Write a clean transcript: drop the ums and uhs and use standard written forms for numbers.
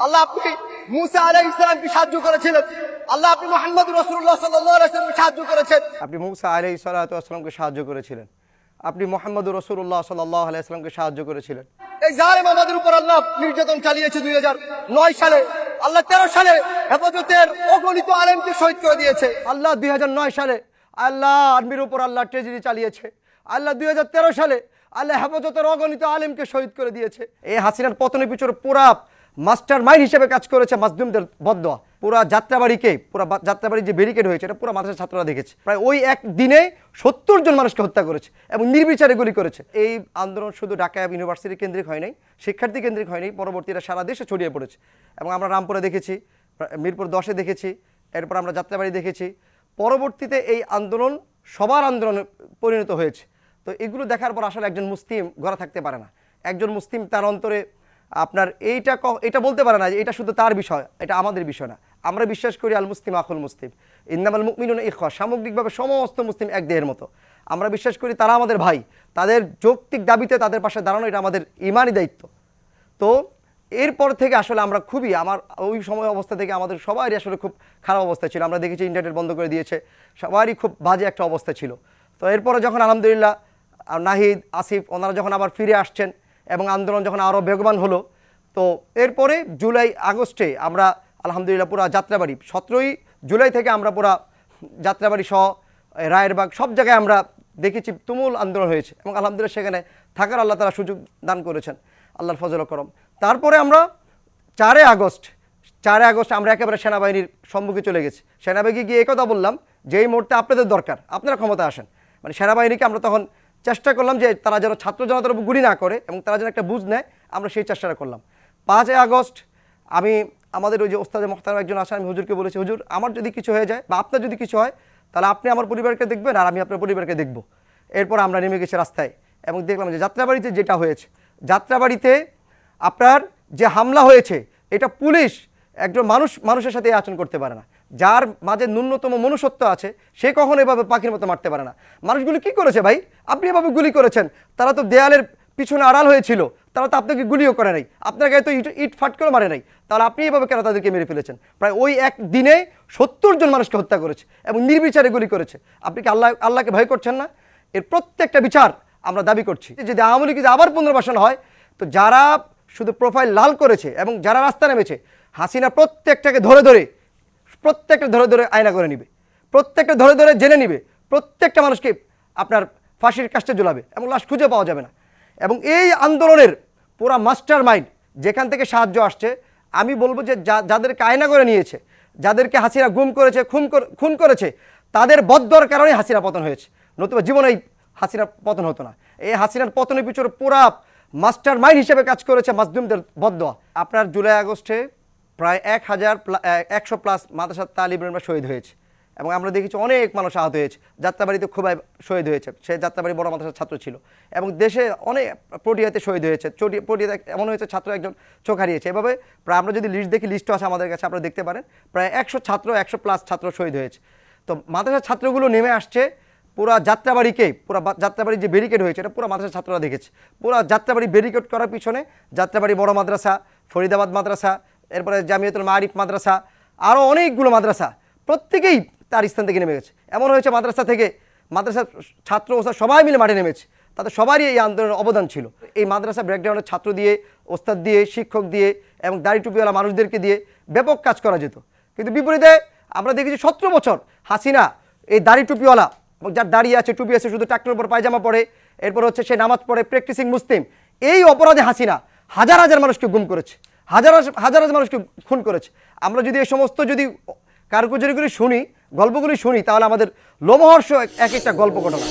আল্লাহ আপনি মুসা আলাইহিস সালামকে সাহায্য করেছিলেন, আল্লাহ আপনি মুহাম্মদ রাসূলুল্লাহ সাল্লাল্লাহু আলাইহি ওয়াসাল্লামকে সাহায্য করেছেন। আপনি মুসা আলাইহিস সালামকে সাহায্য করেছিলেন, আপনি মুহাম্মদ রাসূলুল্লাহ সাল্লাল্লাহু আলাইহি ওয়াসাল্লামকে সাহায্য করেছিলেন। এই জালেম আমাদের উপর আল্লাহ নির্যাতন চালিয়েছে 2009 সালে, আল্লাহ 13 সালে হেফাজতের অগণিত আলেমকে শহীদ করে দিয়েছে। আল্লাহ 2009 সালে আল্লাহ আর্মির উপর আল্লাহ ট্রেজেডি চালিয়েছে। আল্লাহ 2013 সালে আল্লাহ হেফাজতের অগণিত আলেমকে শহীদ করে দিয়েছে। এই হাসিনার পতনের পিছনে পুরা মাস্টার মাইন্ড হিসেবে কাজ করেছে মাজলুমদের বদদোয়া। পুরা যাত্রাবাড়িকে, পুরা যাত্রাবাড়ির যে ব্যারিকেড হয়েছে এটা পুরো মাদ্রাসার ছাত্ররা দেখেছে। প্রায় ওই এক দিনে 70 জন মানুষকে হত্যা করেছে এবং নির্বিচারে গুলি করেছে। এই আন্দোলন শুধু ঢাকা ইউনিভার্সিটি কেন্দ্রিক হয় নাই, শিক্ষার্থী কেন্দ্রিক হয়নি, পরবর্তীরা সারা দেশে ছড়িয়ে পড়েছে। এবং আমরা রামপুরে দেখেছি, মিরপুর 10-এ দেখেছি, এরপর আমরা যাত্রাবাড়ি দেখেছি। পরবর্তীতে এই আন্দোলন সবার আন্দোলনে পরিণত হয়েছে। তো এগুলো দেখার পর আসলে একজন মুসলিম ঘরে থাকতে পারে না। একজন মুসলিম তার অন্তরে আপনার এটা বলতে পারে না যে এটা শুধু তার বিষয়, এটা আমাদের বিষয় না। আমরা বিশ্বাস করি আল মুসলিম আখুল মুসলিম, ইন্নামাল মুমিনুনা ইখওয়া, সামগ্রিকভাবে সমস্ত মুসলিম এক দেহের মতো। আমরা বিশ্বাস করি তারা আমাদের ভাই, তাদের যৌক্তিক দাবিতে তাদের পাশে দাঁড়ানো এটা আমাদের ইমানি দায়িত্ব। তো এরপর থেকে আসলে আমরা খুবই, আমার ওই সময় অবস্থা থেকে আমাদের সবারই আসলে খুব খারাপ অবস্থা ছিল। আমরা দেখেছি ইন্টারনেট বন্ধ করে দিয়েছে, সবারই খুব বাজে একটা অবস্থা ছিল। তো এরপরে যখন আলহামদুলিল্লাহ নাহিদ, আসিফ ওনারা যখন আবার ফিরে আসছেন এবং আন্দোলন যখন আরও বেগবান হলো, তো এরপরে জুলাই আগস্টে আমরা আলহামদুলিল্লাহ পুরা যাত্রাবাড়ি 17ই জুলাই থেকে আমরা পুরা যাত্রাবাড়ি সহ রায়েরবাগ সব জায়গায় আমরা দেখেছি তুমুল আন্দোলন হয়েছে এবং আলহামদুলিল্লাহ সেখানে থাকার আল্লাহ তারা সুযোগ দান করেছেন, আল্লাহর ফজল ও করম। তারপরে আমরা 4 আগস্ট আমরা একেবারে সেনাবাহিনীর সম্মুখে চলে গেছি। সেনাবাহিনী গিয়ে এই কথা বললাম যে এই মুহূর্তে আপনাদের দরকার, আপনারা ক্ষমতা আসেন। মানে সেনাবাহিনীকে আমরা তখন চেষ্টা করলাম যে তারা যেন ছাত্র জনতার উপর গুলি না করে এবং তারা যেন একটা বুঝ নেয়, আমরা সেই চেষ্টাটা করলাম। 5 আগস্ট আমি আমাদের ওই যে ওস্তাদে মোহতারাম একজন আসেন, আমি হুজুরকে বলেছি, হুজুর আমার যদি কিছু হয়ে যায় বা আপনার যদি কিছু হয় তাহলে আপনি আমার পরিবারকে দেখবেন আর আমি আপনার পরিবারকে দেখব। এরপর আমরা নেমে গেছি রাস্তায় এবং দেখলাম যে যাত্রাবাড়িতে যেটা হয়েছে, যাত্রাবাড়িতে আপনার যে হামলা হয়েছে এটা পুলিশ একজন মানুষের সাথে আচরণ করতে পারে না। যার মাঝে ন্যূনতম মনুষ্যত্ব আছে সে কখনো এভাবে পাখির মতো মারতে পারে না। মানুষগুলো কি করেছে ভাই? আপনি এভাবে গুলি করেছেন, তারা তো দেয়ালের পিছনে আড়াল হয়েছিল, তারা তো আপনাকে গুলিও করে নাই, আপনার গায়ে তো ইট ফাট করে মারে নাই, তাহলে আপনি এভাবে কেন তাদেরকে মেরে ফেলেছেন? প্রায় ওই এক দিনে 70 জন মানুষকে হত্যা করেছে এবং নির্বিচারে গুলি করেছে। আপনি কি আল্লাহকে ভয় করছেন না? এর প্রত্যেকটা বিচার আমরা দাবি করছি। যদি আওয়ামী লীগ যদি আবার পুনর্বাসন হয়, তো যারা শুধু প্রোফাইল লাল করেছে এবং যারা রাস্তা নেমেছে, হাসিনা প্রত্যেকটাকে ধরে ধরে আয়না করে নিবে, প্রত্যেকটা ধরে ধরে জেনে নিবে, প্রত্যেকটা মানুষকে আপনার ফাঁসির কাস্টে ঝুলাবে এবং লাশ খুঁজে পাওয়া যাবে না। এবং এই আন্দোলনের পুরা মাস্টার মাইন্ড যেখান থেকে সাহায্য আসছে, আমি বলবো যে যাদেরকে আয়না করে নিয়েছে, যাদেরকে হাসিনা গুম করেছে, খুন করেছে, তাদের বদদোয়ার কারণে হাসিনা পতন হয়েছে, নতুবা জীবনেই হাসিনার পতন হতো না। এই হাসিনার পতনের পিছনে পুরা মাস্টার মাইন্ড হিসেবে কাজ করেছে মাজলুমদের বদদোয়া। আপনার জুলাই আগস্টে প্রায় 100+ মাদ্রাসা তালিব ইলমরা শহীদ হয়েছে এবং আমরা দেখেছি অনেক মানুষ আহত হয়েছে। যাত্রাবাড়িতে খুবই শহীদ হয়েছে, সে যাত্রাবাড়ি বড় মাদ্রাসার ছাত্র ছিল। এবং দেশে অনেক পটিয়াতে শহীদ হয়েছে, পটিয়াতে এমন হয়েছে ছাত্র একজন চোখ হারিয়েছে। এভাবে প্রায় আমরা যদি লিস্ট দেখি, লিস্টও আছে আমাদের কাছে, আপনারা দেখতে পারেন, প্রায় 100+ ছাত্র শহীদ হয়েছে। তো মাদ্রাসার ছাত্রগুলো নেমে আসছে পুরা যাত্রাবাড়িকে, পুরা যাত্রাবাড়ির যে ব্যারিকেড হয়েছে এটা পুরো মাদ্রাসার ছাত্ররা দেখেছে। পুরা যাত্রাবাড়ি ব্যারিকেড করার পিছনে যাত্রাবাড়ি বড় মাদ্রাসা, ফরিদাবাদ মাদ্রাসা, এরপরে জামিয়াতুল মারিফ মাদ্রাসা, আরও অনেকগুলো মাদ্রাসা প্রত্যেকেই তার স্থান থেকে নেমে গেছে। এমন হয়েছে মাদ্রাসার ছাত্র ওস্তাদ সবাই মিলে মাঠে নেমেছে, তাদের সবারই এই আন্দোলনের অবদান ছিল। এই মাদ্রাসা ব্রেকডাউনের ছাত্র দিয়ে, ওস্তাদ দিয়ে, শিক্ষক দিয়ে এবং দাড়ি টুপিওয়ালা মানুষদেরকে দিয়ে ব্যাপক কাজ করা যেত। কিন্তু বিপরীতে আমরা দেখেছি 17 বছর হাসিনা এই দাড়ি টুপিওয়ালা, যার দাঁড়িয়ে আছে, টুপি আছে, শুধু টাকটার উপর পায়জামা পরে, এরপর হচ্ছে সে নামাজ পড়ে, প্র্যাকটিসিং মুসলিম, এই অপরাধে হাসিনা হাজার হাজার মানুষকে গুম করেছে, হাজার মানুষকে খুন করেছে। আমরা যদি এই সমস্ত কারগুজারিগুলি শুনি, গল্পগুলি শুনি, তাহলে আমাদের লোমহর্ষ এক একটা গল্প ঘটনা।